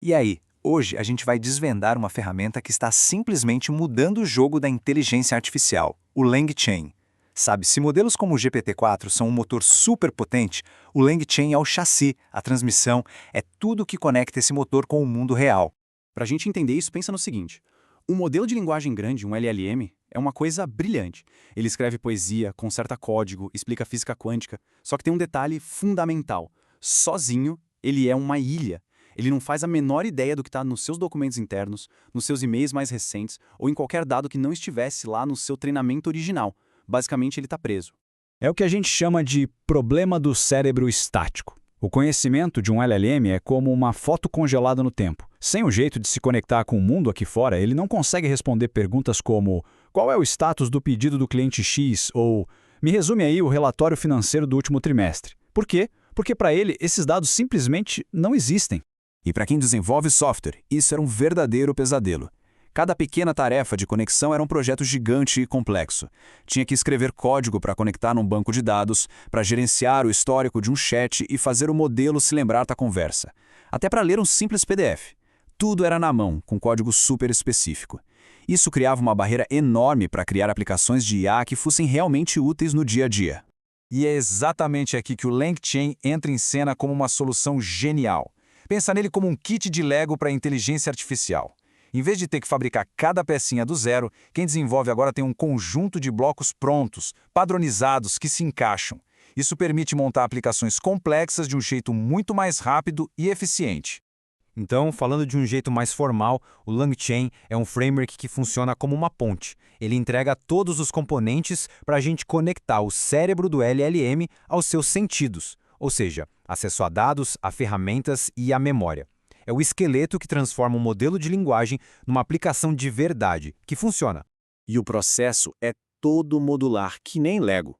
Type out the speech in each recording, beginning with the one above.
E aí, hoje a gente vai desvendar uma ferramenta que está simplesmente mudando o jogo da inteligência artificial, o LangChain. Sabe, se modelos como o GPT-4 são um motor super potente, o LangChain é o chassi, a transmissão, é tudo que conecta esse motor com o mundo real. Para a gente entender isso, pensa no seguinte. Um modelo de linguagem grande, um LLM, é uma coisa brilhante. Ele escreve poesia, conserta código, explica física quântica. Só que tem um detalhe fundamental. Sozinho, ele é uma ilha. Ele não faz a menor ideia do que está nos seus documentos internos, nos seus e-mails mais recentes ou em qualquer dado que não estivesse lá no seu treinamento original. Basicamente, ele está preso. É o que a gente chama de problema do cérebro estático. O conhecimento de um LLM é como uma foto congelada no tempo. Sem o jeito de se conectar com o mundo aqui fora, ele não consegue responder perguntas como qual é o status do pedido do cliente X ou me resume aí o relatório financeiro do último trimestre. Por quê? Porque para ele esses dados simplesmente não existem. E para quem desenvolve software, isso era um verdadeiro pesadelo. Cada pequena tarefa de conexão era um projeto gigante e complexo. Tinha que escrever código para conectar num banco de dados, para gerenciar o histórico de um chat e fazer o modelo se lembrar da conversa. Até para ler um simples PDF. Tudo era na mão, com código super específico. Isso criava uma barreira enorme para criar aplicações de IA que fossem realmente úteis no dia a dia. E é exatamente aqui que o LangChain entra em cena como uma solução genial. Pensa nele como um kit de Lego para a inteligência artificial. Em vez de ter que fabricar cada pecinha do zero, quem desenvolve agora tem um conjunto de blocos prontos, padronizados, que se encaixam. Isso permite montar aplicações complexas de um jeito muito mais rápido e eficiente. Então, falando de um jeito mais formal, o LangChain é um framework que funciona como uma ponte. Ele entrega todos os componentes para a gente conectar o cérebro do LLM aos seus sentidos, ou seja, acesso a dados, a ferramentas e a memória. É o esqueleto que transforma um modelo de linguagem numa aplicação de verdade, que funciona. E o processo é todo modular, que nem Lego.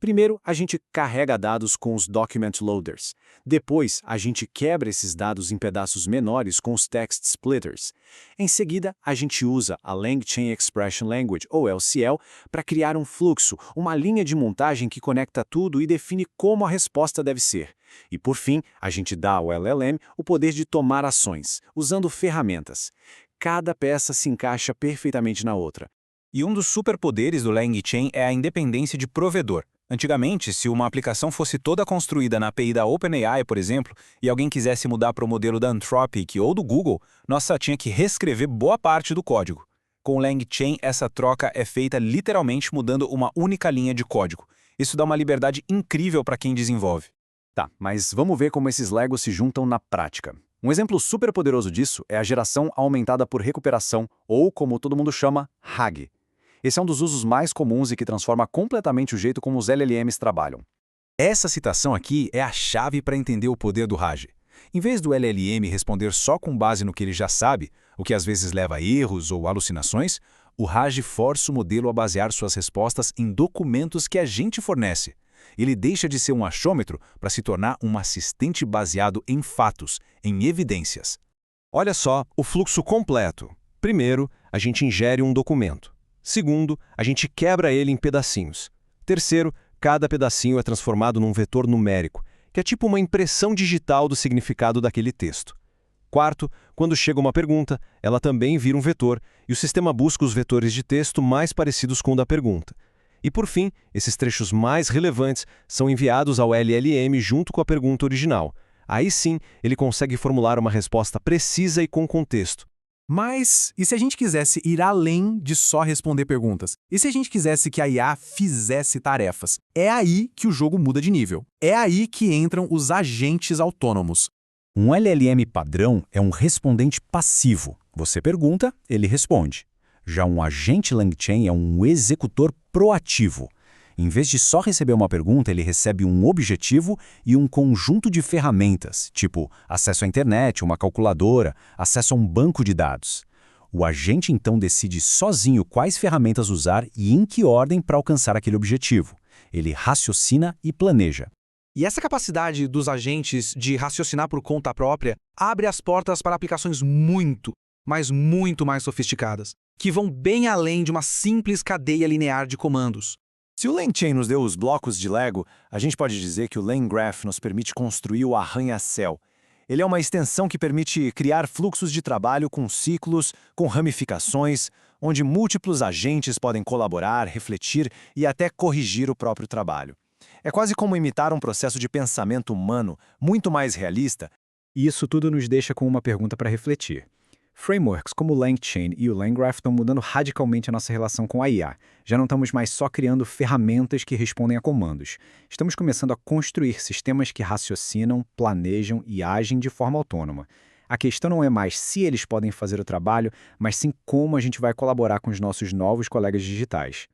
Primeiro, a gente carrega dados com os Document Loaders. Depois, a gente quebra esses dados em pedaços menores com os Text Splitters. Em seguida, a gente usa a LangChain Expression Language, ou LCL, para criar um fluxo, uma linha de montagem que conecta tudo e define como a resposta deve ser. E por fim, a gente dá ao LLM o poder de tomar ações, usando ferramentas. Cada peça se encaixa perfeitamente na outra. E um dos superpoderes do LangChain é a independência de provedor. Antigamente, se uma aplicação fosse toda construída na API da OpenAI, por exemplo, e alguém quisesse mudar para o modelo da Anthropic ou do Google, nossa, tinha que reescrever boa parte do código. Com o LangChain, essa troca é feita literalmente mudando uma única linha de código. Isso dá uma liberdade incrível para quem desenvolve. Tá, mas vamos ver como esses Legos se juntam na prática. Um exemplo super poderoso disso é a geração aumentada por recuperação, ou como todo mundo chama, RAG. Esse é um dos usos mais comuns e que transforma completamente o jeito como os LLMs trabalham. Essa citação aqui é a chave para entender o poder do RAG. Em vez do LLM responder só com base no que ele já sabe, o que às vezes leva a erros ou alucinações, o RAG força o modelo a basear suas respostas em documentos que a gente fornece. Ele deixa de ser um achômetro para se tornar um assistente baseado em fatos, em evidências. Olha só o fluxo completo. Primeiro, a gente ingere um documento. Segundo, a gente quebra ele em pedacinhos. Terceiro, cada pedacinho é transformado num vetor numérico, que é tipo uma impressão digital do significado daquele texto. Quarto, quando chega uma pergunta, ela também vira um vetor, e o sistema busca os vetores de texto mais parecidos com o da pergunta. E por fim, esses trechos mais relevantes são enviados ao LLM junto com a pergunta original. Aí sim, ele consegue formular uma resposta precisa e com contexto. Mas e se a gente quisesse ir além de só responder perguntas? E se a gente quisesse que a IA fizesse tarefas? É aí que o jogo muda de nível. É aí que entram os agentes autônomos. Um LLM padrão é um respondente passivo. Você pergunta, ele responde. Já um agente LangChain é um executor proativo. Em vez de só receber uma pergunta, ele recebe um objetivo e um conjunto de ferramentas, tipo acesso à internet, uma calculadora, acesso a um banco de dados. O agente então decide sozinho quais ferramentas usar e em que ordem para alcançar aquele objetivo. Ele raciocina e planeja. E essa capacidade dos agentes de raciocinar por conta própria abre as portas para aplicações muito, mas muito mais sofisticadas, que vão bem além de uma simples cadeia linear de comandos. Se o LangChain nos deu os blocos de Lego, a gente pode dizer que o LangGraph nos permite construir o arranha-céu. Ele é uma extensão que permite criar fluxos de trabalho com ciclos, com ramificações, onde múltiplos agentes podem colaborar, refletir e até corrigir o próprio trabalho. É quase como imitar um processo de pensamento humano muito mais realista. E isso tudo nos deixa com uma pergunta para refletir. Frameworks como o LangChain e o LangGraph estão mudando radicalmente a nossa relação com a IA. Já não estamos mais só criando ferramentas que respondem a comandos. Estamos começando a construir sistemas que raciocinam, planejam e agem de forma autônoma. A questão não é mais se eles podem fazer o trabalho, mas sim como a gente vai colaborar com os nossos novos colegas digitais.